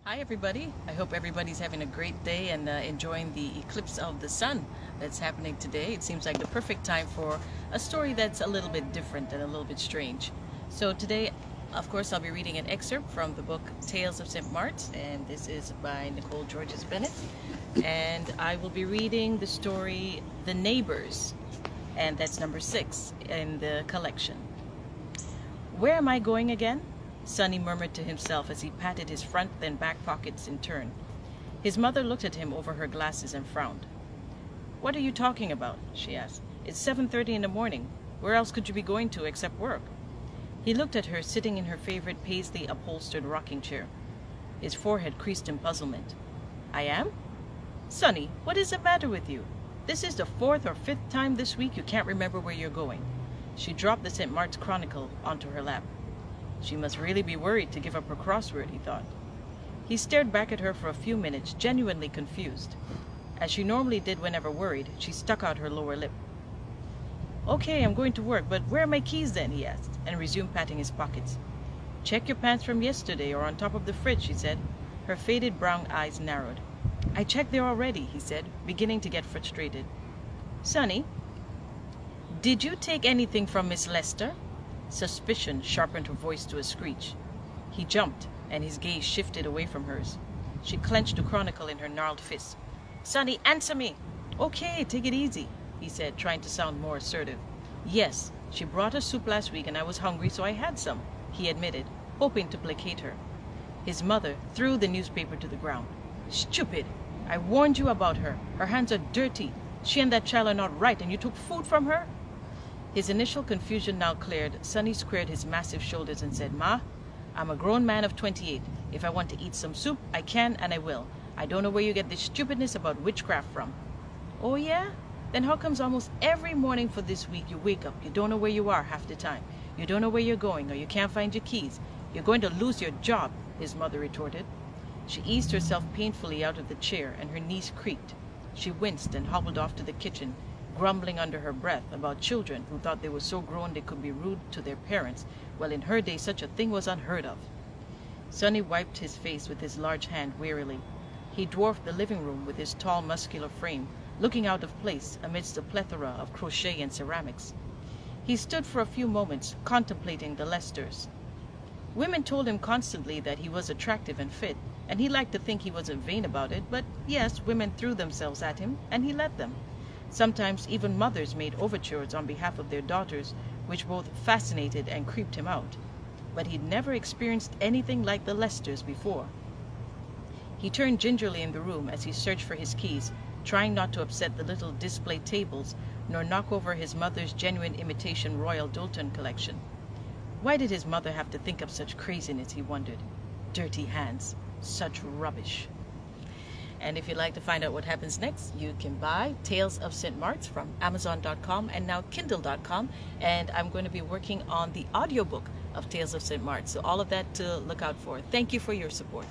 Hi everybody, I hope everybody's having a great day and enjoying the eclipse of the sun that's happening today. It seems like the perfect time for a story that's a little bit different and a little bit strange. So today, of course, I'll be reading an excerpt from the book Tales of St.Marts, and this is by Nicole Georges Bennett. And I will be reading the story The Neighbors, and that's number 6 in the collection. Where am I going again? Sonny murmured to himself as he patted his front then back pockets in turn. His mother looked at him over her glasses and frowned. "What are you talking about?" she asked. "It's 7:30 in the morning. Where else could you be going to except work?" He looked at her sitting in her favorite paisley upholstered rocking chair. His forehead creased in puzzlement. "I am? Sonny, what is the matter with you? This is the 4th or 5th time this week you can't remember where you're going." She dropped the St.Marts Chronicle onto her lap. She must really be worried to give up her crossword, he thought. He stared back at her for a few minutes, genuinely confused. As she normally did whenever worried, she stuck out her lower lip. "Okay, I'm going to work, but where are my keys then?" he asked, and resumed patting his pockets. "Check your pants from yesterday or on top of the fridge," she said. Her faded brown eyes narrowed. "I checked there already," he said, beginning to get frustrated. "Sonny, did you take anything from Miss Lester?" Suspicion sharpened her voice to a screech. He jumped, and his gaze shifted away from hers. She clenched the Chronicle in her gnarled fist. "Sonny, answer me!" "Okay, take it easy," he said, trying to sound more assertive. "Yes, she brought us soup last week and I was hungry, so I had some," he admitted, hoping to placate her. His mother threw the newspaper to the ground. "Stupid! I warned you about her. Her hands are dirty. She and that child are not right, and you took food from her?" His initial confusion now cleared. Sonny squared his massive shoulders and said, "Ma, I'm a grown man of 28. If I want to eat some soup, I can and I will. I don't know where you get this stupidness about witchcraft from." "Oh yeah? Then how comes almost every morning for this week you wake up, you don't know where you are half the time. You don't know where you're going, or you can't find your keys. You're going to lose your job," his mother retorted. She eased herself painfully out of the chair, and her knees creaked. She winced and hobbled off to the kitchen, grumbling under her breath about children who thought they were so grown they could be rude to their parents, while in her day such a thing was unheard of. Sonny wiped his face with his large hand wearily. He dwarfed the living room with his tall, muscular frame, looking out of place amidst a plethora of crochet and ceramics. He stood for a few moments, contemplating the Lesters. Women told him constantly that he was attractive and fit, and he liked to think he wasn't vain about it, but yes, women threw themselves at him, and he let them. Sometimes even mothers made overtures on behalf of their daughters, which both fascinated and creeped him out. But he'd never experienced anything like the Lesters before. He turned gingerly in the room as he searched for his keys, trying not to upset the little display tables, nor knock over his mother's genuine imitation Royal Doulton collection. Why did his mother have to think up such craziness, he wondered. Dirty hands. Such rubbish. And if you'd like to find out what happens next, you can buy Tales of St.Marts from Amazon.com and now Kindle.com. And I'm going to be working on the audiobook of Tales of St.Marts. So all of that to look out for. Thank you for your support.